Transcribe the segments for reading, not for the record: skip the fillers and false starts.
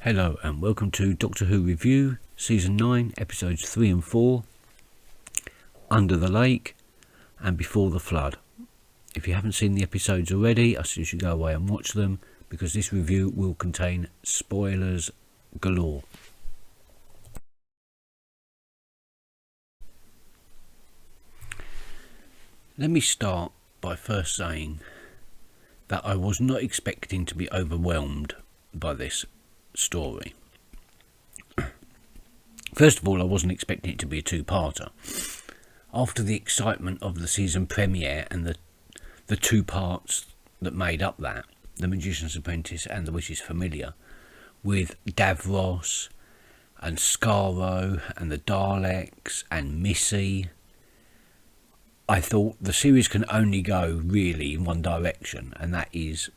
Hello and welcome to Doctor Who Review, Season 9, Episodes 3 and 4, Under the Lake and Before the Flood. If you haven't seen the episodes already, I suggest you go away and watch them because this review will contain spoilers galore. Let me start by first saying that I was not expecting to be overwhelmed by this story. First of all, I wasn't expecting it to be a two-parter. After the excitement of the season premiere and the two parts that made up that, The Magician's Apprentice and The Witch's Familiar, with Davros and Skaro and the Daleks and Missy, I thought the series can only go really in one direction, and that is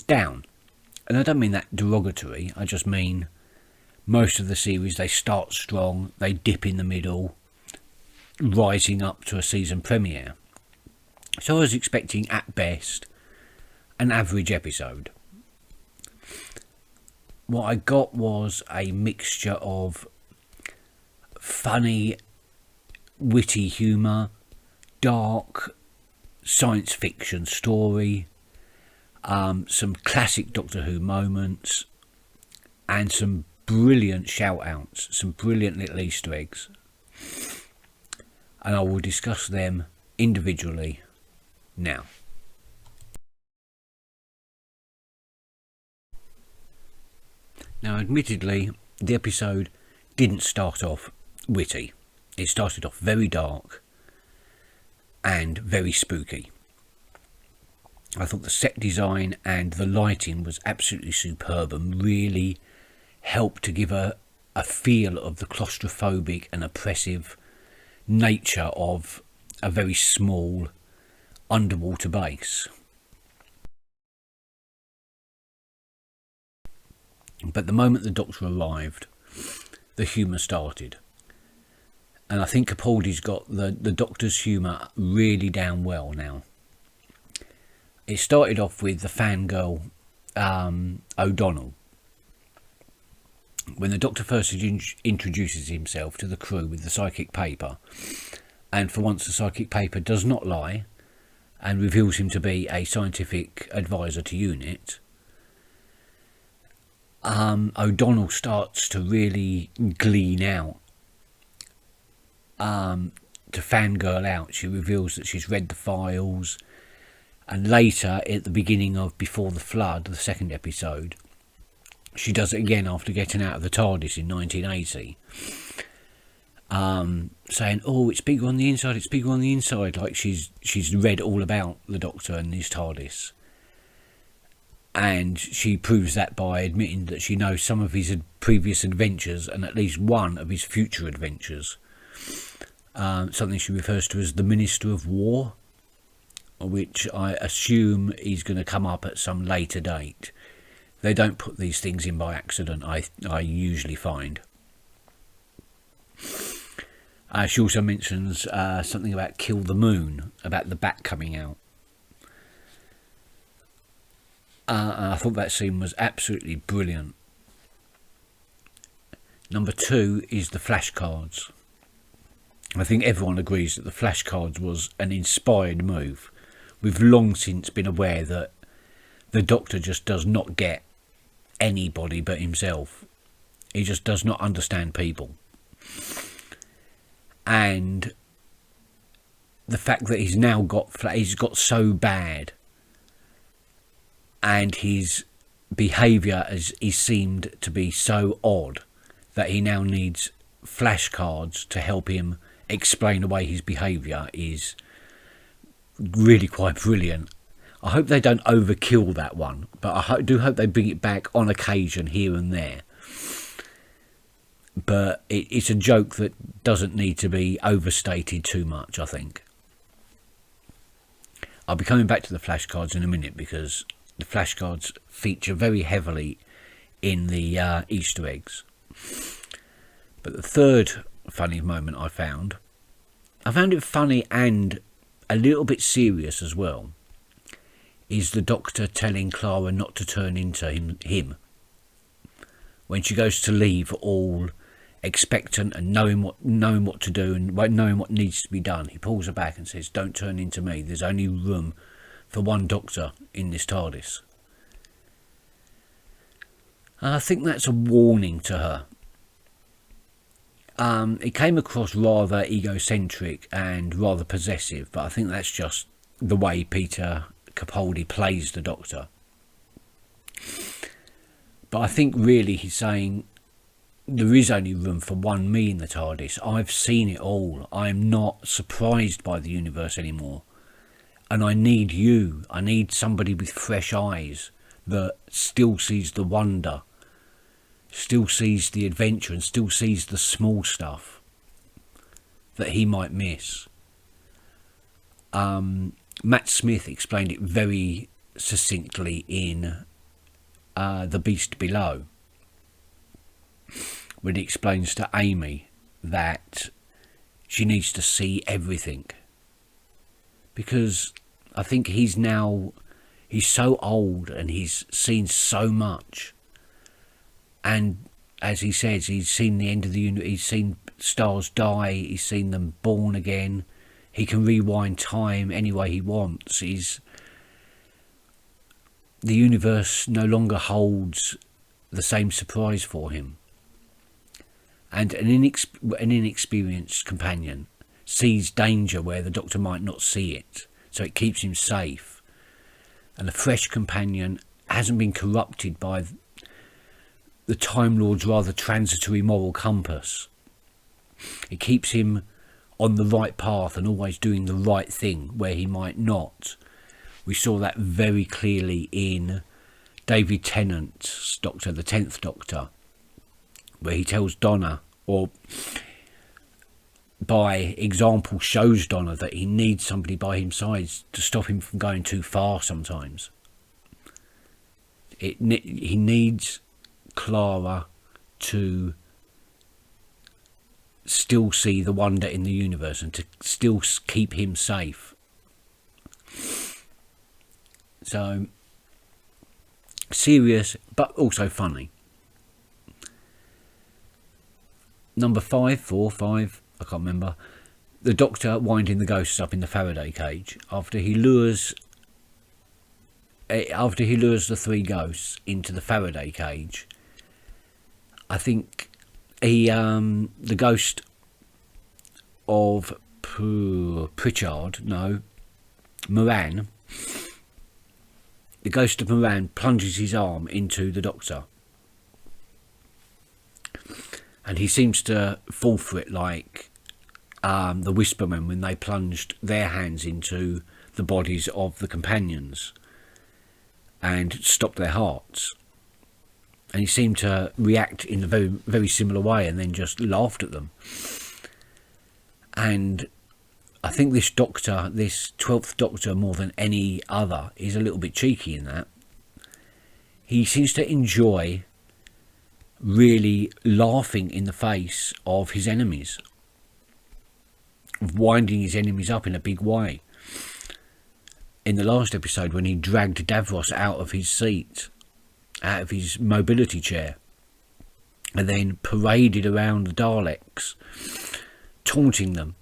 down. And I don't mean that derogatory, I just mean most of the series, they start strong, they dip in the middle, rising up to a season premiere. So I was expecting, at best, an average episode. What I got was a mixture of funny, witty humour, dark science fiction story, some classic Doctor Who moments, and some brilliant shout-outs, some brilliant little Easter eggs. And I will discuss them individually now. Now, admittedly, the episode didn't start off witty. It started off very dark and very spooky. I thought the set design and the lighting was absolutely superb and really helped to give a feel of the claustrophobic and oppressive nature of a very small underwater base. But the moment the Doctor arrived, the humour started. And I think Capaldi's got the Doctor's humour really down well now. It started off with the fangirl O'Donnell. When the Doctor first introduces himself to the crew with the psychic paper, and for once the psychic paper does not lie, and reveals him to be a scientific advisor to UNIT, O'Donnell starts to really glean out, to fangirl out. She reveals that she's read the files. And later, at the beginning of Before the Flood, the second episode, she does it again after getting out of the TARDIS in 1980. Saying, oh, it's bigger on the inside, it's bigger on the inside. Like she's read all about the Doctor and his TARDIS. And she proves that by admitting that she knows some of his previous adventures and at least one of his future adventures. Something she refers to as the Minister of War, which I assume is going to come up at some later date. They don't put these things in by accident, I usually find. She also mentions something about Kill the Moon, about the bat coming out. And I thought that scene was absolutely brilliant. Number 2 is the flashcards. I think everyone agrees that the flashcards was an inspired move. We've long since been aware that the Doctor just does not get anybody but himself. He just does not understand people. And the fact that he's now got so bad, and his behaviour he seemed to be so odd that he now needs flashcards to help him explain away his behaviour is really quite brilliant. I hope they don't overkill that one, but I do hope they bring it back on occasion here and there. But it's a joke that doesn't need to be overstated too much, I think. I'll be coming back to the flashcards in a minute because the flashcards feature very heavily in the Easter eggs. But the third funny moment I found it funny and a little bit serious as well, is the Doctor telling Clara not to turn into him. when she goes to leave, all expectant and knowing what to do and knowing what needs to be done, he pulls her back and says, "Don't turn into me. There's only room for one Doctor in this TARDIS." And I think that's a warning to her. It came across rather egocentric and rather possessive, but I think that's just the way Peter Capaldi plays the Doctor. But I think really he's saying there is only room for one me in the TARDIS. I've seen it all. I'm not surprised by the universe anymore. And I need you. I need somebody with fresh eyes that still sees the wonder, still sees the adventure, and still sees the small stuff that he might miss. Matt Smith explained it very succinctly in The Beast Below, when he explains to Amy that she needs to see everything, because I think he's so old and he's seen so much, and as he says, he's seen the end of the universe, he's seen stars die, he's seen them born again, he can rewind time any way he wants. The universe no longer holds the same surprise for him. And an inexperienced companion sees danger where the Doctor might not see it, so it keeps him safe. And a fresh companion hasn't been corrupted by the Time Lord's rather transitory moral compass. It keeps him on the right path and always doing the right thing where he might not. We saw that very clearly in David Tennant's Doctor, the 10th Doctor, where he tells Donna, or by example shows Donna, that he needs somebody by his side to stop him from going too far sometimes. He needs Clara to still see the wonder in the universe and to still keep him safe. So, serious but also funny. Number 5, I can't remember. The Doctor winding the ghosts up in the Faraday cage after he lures the 3 ghosts into the Faraday cage. I think the ghost of Moran. The ghost of Moran plunges his arm into the Doctor, and he seems to fall for it like the Whispermen when they plunged their hands into the bodies of the companions and stopped their hearts. And he seemed to react in a very, very similar way and then just laughed at them. And I think this Doctor, this 12th Doctor, more than any other, is a little bit cheeky in that. He seems to enjoy really laughing in the face of his enemies, of winding his enemies up in a big way. In the last episode, when he dragged Davros out of his seat, out of his mobility chair, and then paraded around the Daleks, taunting them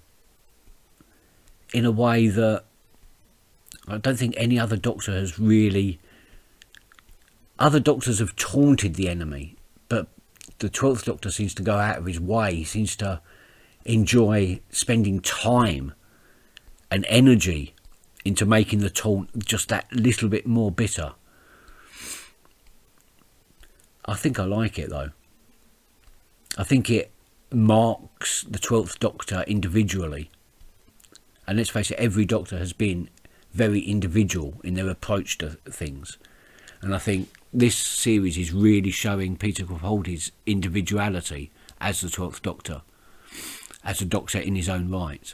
in a way that I don't think any other Doctor has really. Other Doctors have taunted the enemy, but the 12th Doctor seems to go out of his way. He seems to enjoy spending time and energy into making the taunt just that little bit more bitter. I think I like it though. I think it marks the 12th Doctor individually. And let's face it, every Doctor has been very individual in their approach to things. And I think this series is really showing Peter Capaldi's individuality as the 12th Doctor, as a Doctor in his own right.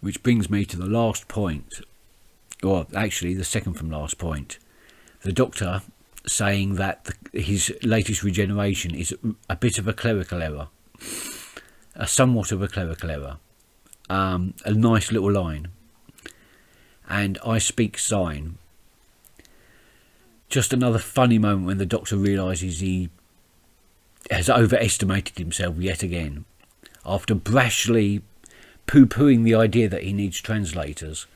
Which brings me to the last point, or actually the second from last point. The Doctor saying that his latest regeneration is a bit of a clerical error. Somewhat of a clerical error. A nice little line. And I speak sign. Just another funny moment when the Doctor realises he has overestimated himself yet again. After brashly poo-pooing the idea that he needs translators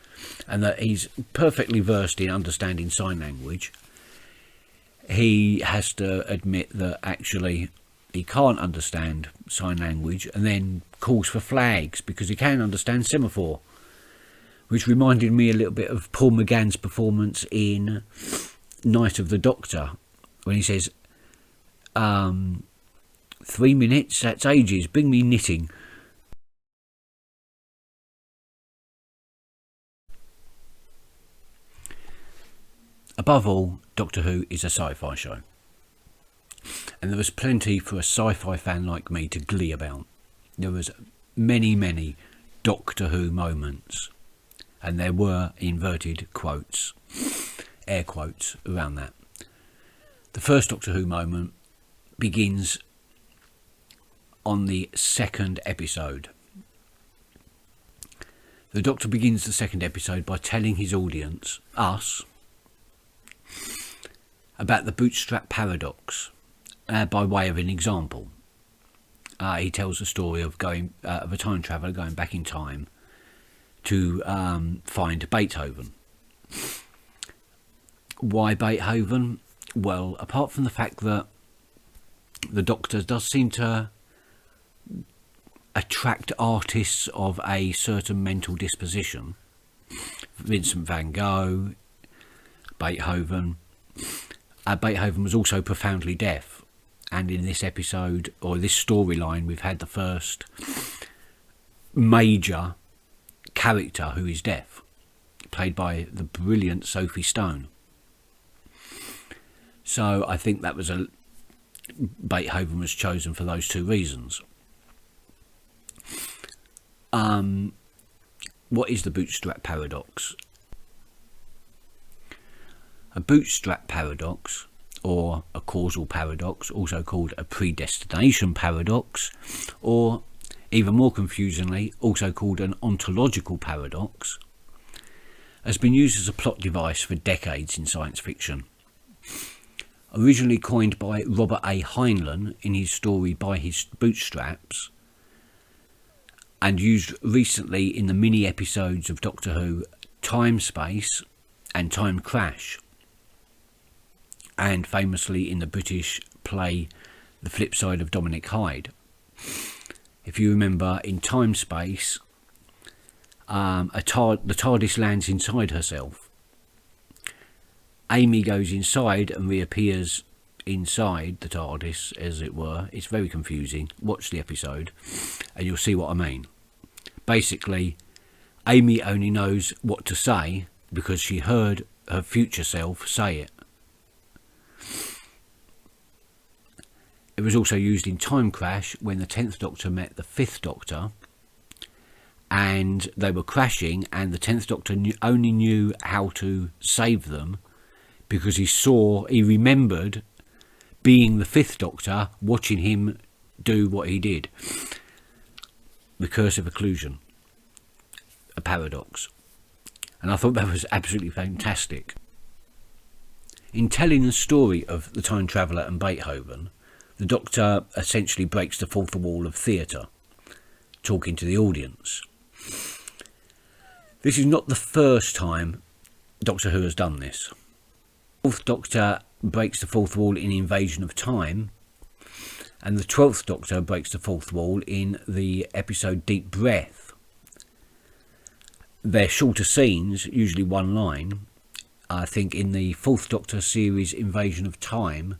and that he's perfectly versed in understanding sign language, he has to admit that actually he can't understand sign language, and then calls for flags because he can understand semaphore, which reminded me a little bit of Paul McGann's performance in Night of the Doctor, when he says, 3 minutes, that's ages, bring me knitting. Above all, Doctor Who is a sci-fi show, and there was plenty for a sci-fi fan like me to glee about. There was many Doctor Who moments, and there were inverted quotes, air quotes around that. The first Doctor Who moment begins on the second episode. The Doctor begins the second episode by telling his audience, us, about the bootstrap paradox, by way of an example. He tells the story of a time traveller going back in time to find Beethoven. Why Beethoven? Well, apart from the fact that the Doctor does seem to attract artists of a certain mental disposition, Vincent van Gogh, Beethoven. Beethoven was also profoundly deaf, and in this episode, or this storyline, we've had the first major character who is deaf, played by the brilliant Sophie Stone. So I think that was Beethoven was chosen for those two reasons. What is the bootstrap paradox? A bootstrap paradox, or a causal paradox, also called a predestination paradox, or even more confusingly, also called an ontological paradox, has been used as a plot device for decades in science fiction. Originally coined by Robert A. Heinlein in his story By His Bootstraps, and used recently in the mini episodes of Doctor Who Time Space and Time Crash, and famously in the British play The Flip Side of Dominic Hyde. If you remember, in Time Space, the TARDIS lands inside herself. Amy goes inside and reappears inside the TARDIS, as it were. It's very confusing. Watch the episode and you'll see what I mean. Basically, Amy only knows what to say because she heard her future self say it. It was also used in Time Crash when the 10th Doctor met the 5th Doctor, and they were crashing, and the 10th Doctor only knew how to save them because he remembered being the 5th Doctor, watching him do what he did. Recursive occlusion, a paradox. And I thought that was absolutely fantastic. In telling the story of the Time Traveller and Beethoven, the Doctor essentially breaks the fourth wall of theatre, talking to the audience. This is not the first time Doctor Who has done this. The 4th Doctor breaks the fourth wall in Invasion of Time, and the 12th Doctor breaks the fourth wall in the episode Deep Breath. They're shorter scenes, usually one line. I think in the 4th Doctor series Invasion of Time,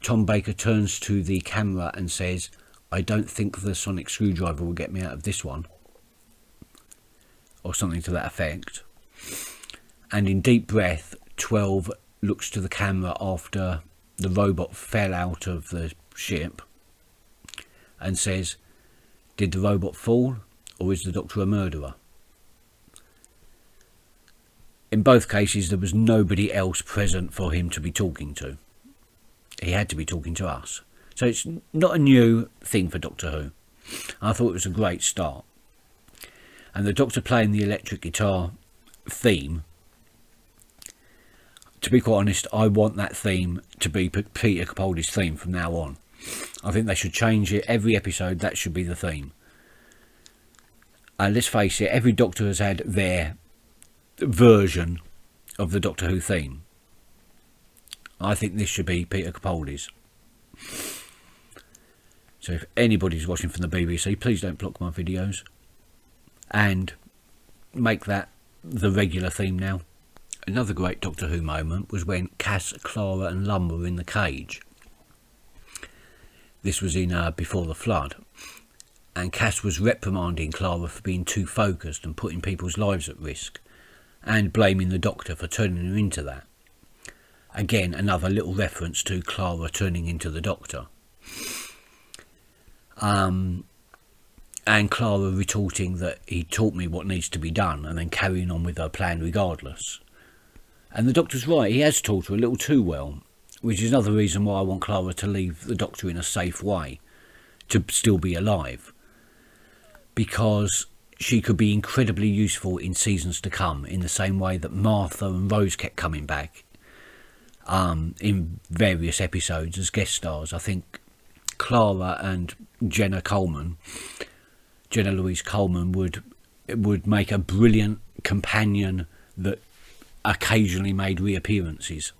Tom Baker turns to the camera and says, "I don't think the sonic screwdriver will get me out of this one," or something to that effect. And in Deep Breath, 12 looks to the camera after the robot fell out of the ship and says, "Did the robot fall, or is the Doctor a murderer?" In both cases, there was nobody else present for him to be talking to. He had to be talking to us. So it's not a new thing for Doctor Who. I thought it was a great start. And the Doctor playing the electric guitar theme to be quite honest, I want that theme to be Peter Capaldi's theme from now on. I think they should change it every episode. That should be the theme. Let's face it, every Doctor has had their version of the Doctor Who theme. I think this should be Peter Capaldi's. So if anybody's watching from the BBC, please don't block my videos. And make that the regular theme now. Another great Doctor Who moment was when Cass, Clara and Lum were in the cage. This was in Before the Flood. And Cass was reprimanding Clara for being too focused and putting people's lives at risk, and blaming the Doctor for turning her into that. Again, another little reference to Clara turning into the Doctor. And Clara retorting that he taught me what needs to be done, and then carrying on with her plan regardless. And the Doctor's right, he has taught her a little too well, which is another reason why I want Clara to leave the Doctor in a safe way, to still be alive. Because she could be incredibly useful in seasons to come, in the same way that Martha and Rose kept coming back in various episodes as guest stars. I think Clara and Jenna Louise Coleman would make a brilliant companion that occasionally made reappearances.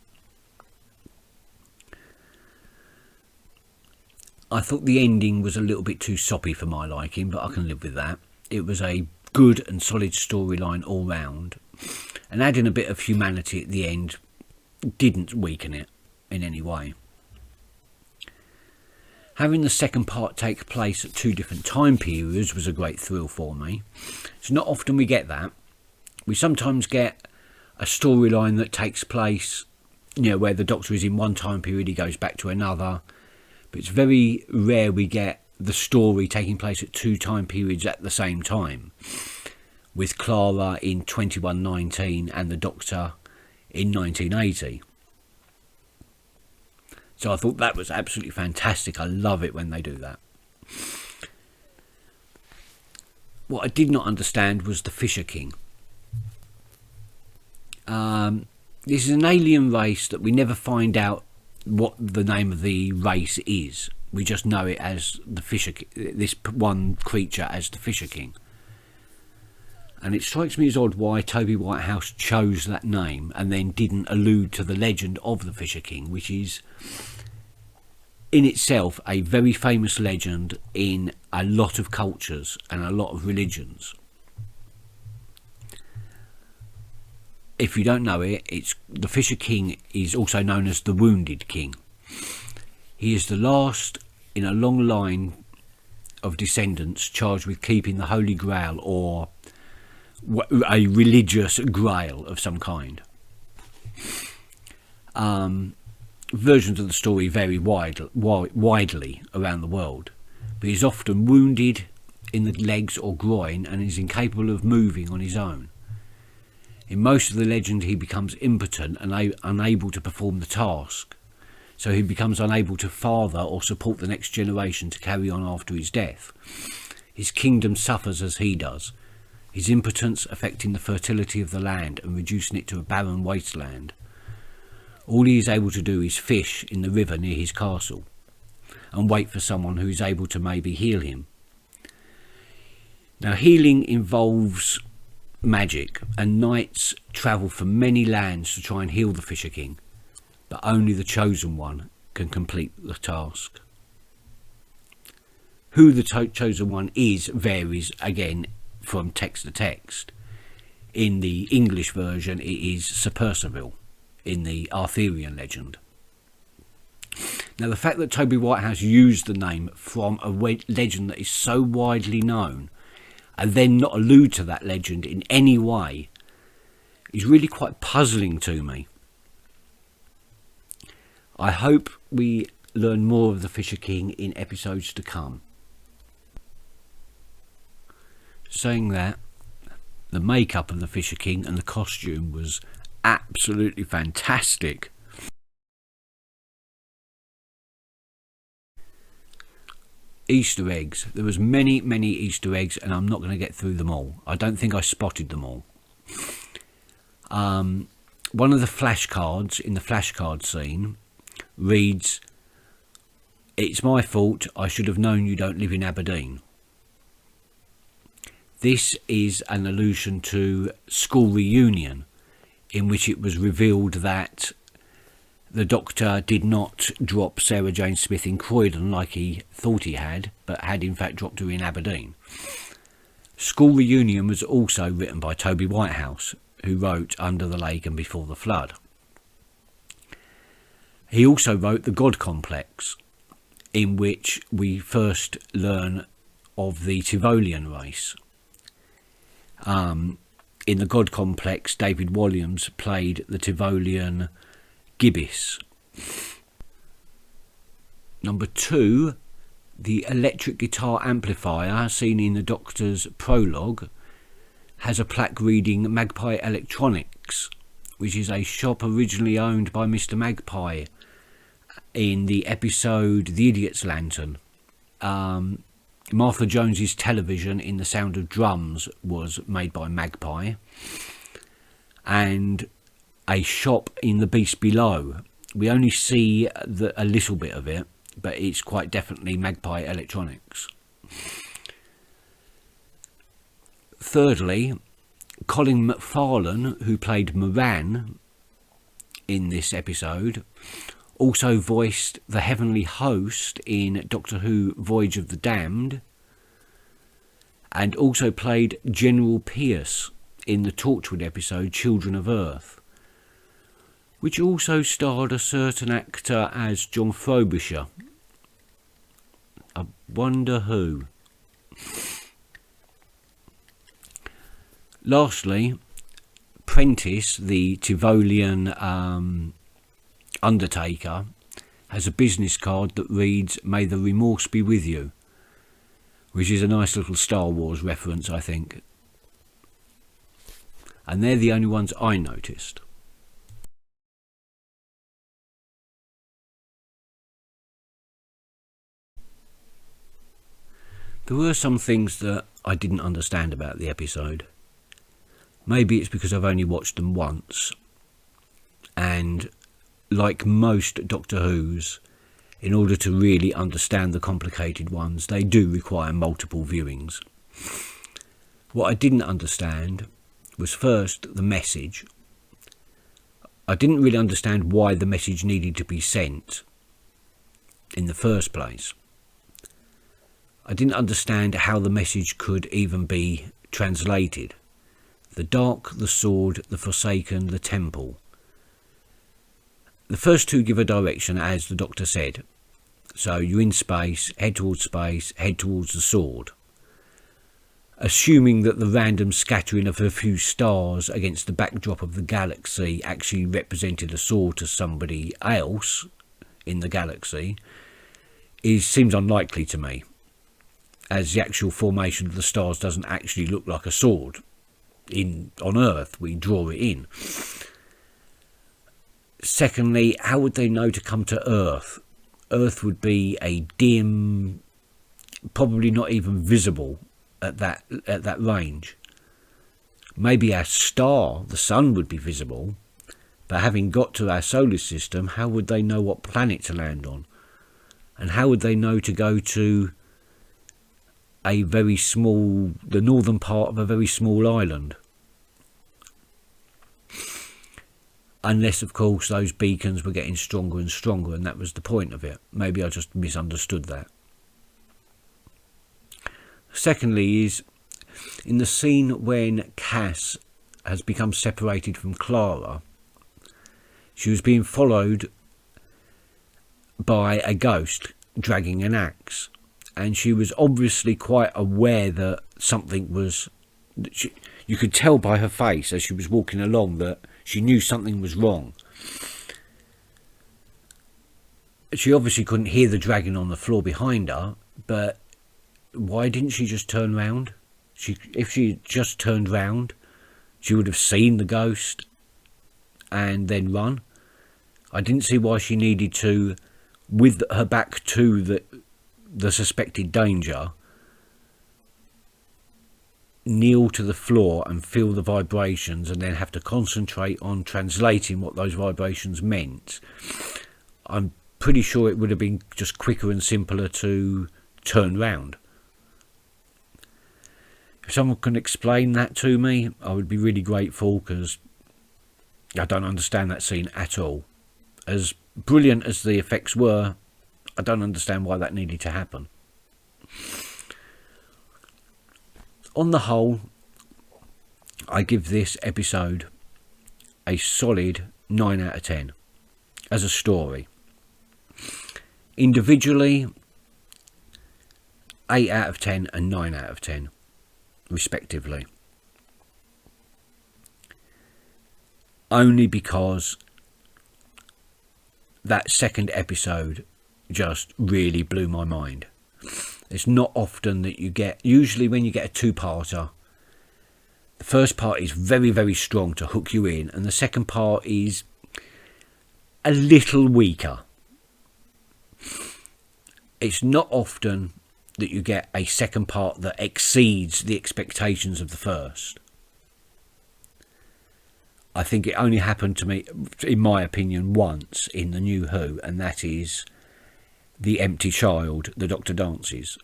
I thought the ending was a little bit too soppy for my liking, but I can live with that. It was a good and solid storyline all round, and adding a bit of humanity at the end didn't weaken it in any way. Having the second part take place at 2 different time periods was a great thrill for me. It's not often we get that. We sometimes get a storyline that takes place, where the Doctor is in one time period, he goes back to another. But it's very rare we get the story taking place at 2 time periods at the same time, with Clara in 2119 and the Doctor in 1980. So I thought that was absolutely fantastic. I love it when they do that. What I did not understand was the Fisher King. This is an alien race that we never find out what the name of the race is. We just know it as the Fisher King, this one creature as the Fisher King. And it strikes me as odd why Toby Whithouse chose that name and then didn't allude to the legend of the Fisher King, which is in itself a very famous legend in a lot of cultures and a lot of religions. If you don't know it, the Fisher King is also known as the Wounded King. He is the last in a long line of descendants charged with keeping the Holy Grail, or a religious grail of some kind. Versions of the story vary widely around the world, but he's often wounded in the legs or groin and is incapable of moving on his own. In most of the legend, he becomes impotent and unable to perform the task, so he becomes unable to father or support the next generation to carry on after his death. His kingdom suffers as he does, his impotence affecting the fertility of the land and reducing it to a barren wasteland. All he is able to do is fish in the river near his castle and wait for someone who is able to maybe heal him. Now, healing involves magic, and knights travel from many lands to try and heal the Fisher King, but only the chosen one can complete the task. Who the chosen one is varies again from text to text. In the English version, it is Sir Percival in the Arthurian legend. Now, the fact that Toby Whithouse used the name from a legend that is so widely known and then not allude to that legend in any way is really quite puzzling to me. I hope we learn more of the Fisher King in episodes to come. Saying that, the makeup of the Fisher King and the costume was absolutely fantastic. Easter eggs. There was many Easter eggs, and I'm not going to get through them all. I don't think I spotted them all. one of the flashcards in the flashcard scene reads, "It's my fault, I should have known you don't live in Aberdeen." This is an allusion to School Reunion, in which it was revealed that the Doctor did not drop Sarah Jane Smith in Croydon like he thought he had, but had in fact dropped her in Aberdeen. School Reunion was also written by Toby Whithouse, who wrote Under the Lake and Before the Flood. He also wrote The God Complex, in which we first learn of the Tivolian race. In The God Complex, David Williams played the Tivolian Gibbis. Number 2, the electric guitar amplifier seen in the Doctor's prologue has a plaque reading Magpie Electronics, which is a shop originally owned by Mr. Magpie in the episode The Idiot's Lantern. Martha Jones's television in The Sound of Drums was made by Magpie, and a shop in The Beast Below. We only see a little bit of it, but it's quite definitely Magpie Electronics. Thirdly, Colin McFarlane, who played Moran in this episode, also voiced the Heavenly Host in Doctor Who Voyage of the Damned, and also played General Pierce in the Torchwood episode Children of Earth, which also starred a certain actor as John Frobisher. I wonder who. Lastly, Prentice, the Tivolian undertaker, has a business card that reads, "May the remorse be with you," which is a nice little Star Wars reference, I think. And they're the only ones I noticed. There were some things that I didn't understand about the episode. Maybe it's because I've only watched them once, and like most Doctor Who's, in order to really understand the complicated ones, they do require multiple viewings. What I didn't understand was first the message. I didn't really understand why the message needed to be sent in the first place. I didn't understand how the message could even be translated. The Dark, the Sword, the Forsaken, the Temple. The first two give a direction, as the Doctor said. So you're in space, head towards the sword. Assuming that the random scattering of a few stars against the backdrop of the galaxy actually represented a sword to somebody else in the galaxy seems unlikely to me, as the actual formation of the stars doesn't actually look like a sword. On Earth, we draw it in. Secondly, how would they know to come to Earth? Earth would be a dim, probably not even visible at that range. Maybe our star, the sun, would be visible, but having got to our solar system, how would they know what planet to land on? And how would they know to go to the northern part of a very small island? Unless, of course, those beacons were getting stronger and stronger, and that was the point of it. Maybe I just misunderstood that. Secondly is, in the scene when Cass has become separated from Clara, she was being followed by a ghost dragging an axe, and she was obviously quite aware that something was... You could tell by her face as she was walking along that she knew something was wrong. She obviously couldn't hear the dragging on the floor behind her, but why didn't she just turn round? If she had just turned round, she would have seen the ghost and then run. I didn't see why she needed to, with her back to the suspected danger, kneel to the floor and feel the vibrations and then have to concentrate on translating what those vibrations meant, I'm pretty sure it would have been just quicker and simpler to turn round. If someone can explain that to me, I would be really grateful, because I don't understand that scene at all. As brilliant as the effects were, I don't understand why that needed to happen. On the whole, I give this episode a solid 9 out of 10 as a story. Individually, 8 out of 10 and 9 out of 10, respectively. Only because that second episode just really blew my mind. It's not often that you get, usually when you get a two-parter, the first part is very, very strong to hook you in, and the second part is a little weaker. It's not often that you get a second part that exceeds the expectations of the first. I think it only happened to me, in my opinion, once in The New Who, and that is The Empty Child, The Doctor Dances,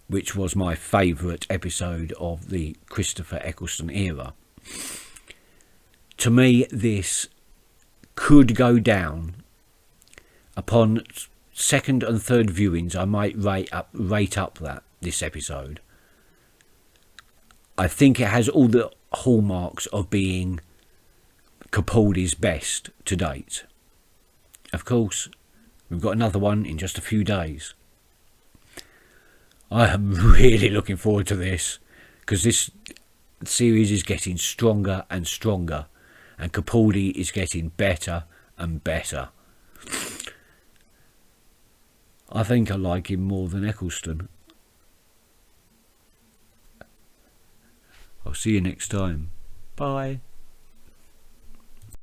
which was my favourite episode of the Christopher Eccleston era. To me, this could go down. Upon second and third viewings, I might rate up this episode. I think it has all the hallmarks of being Capaldi's best to date. Of course, we've got another one in just a few days. I am really looking forward to this, because this series is getting stronger and stronger, and Capaldi is getting better and better. I think I like him more than Eccleston. I'll see you next time. Bye.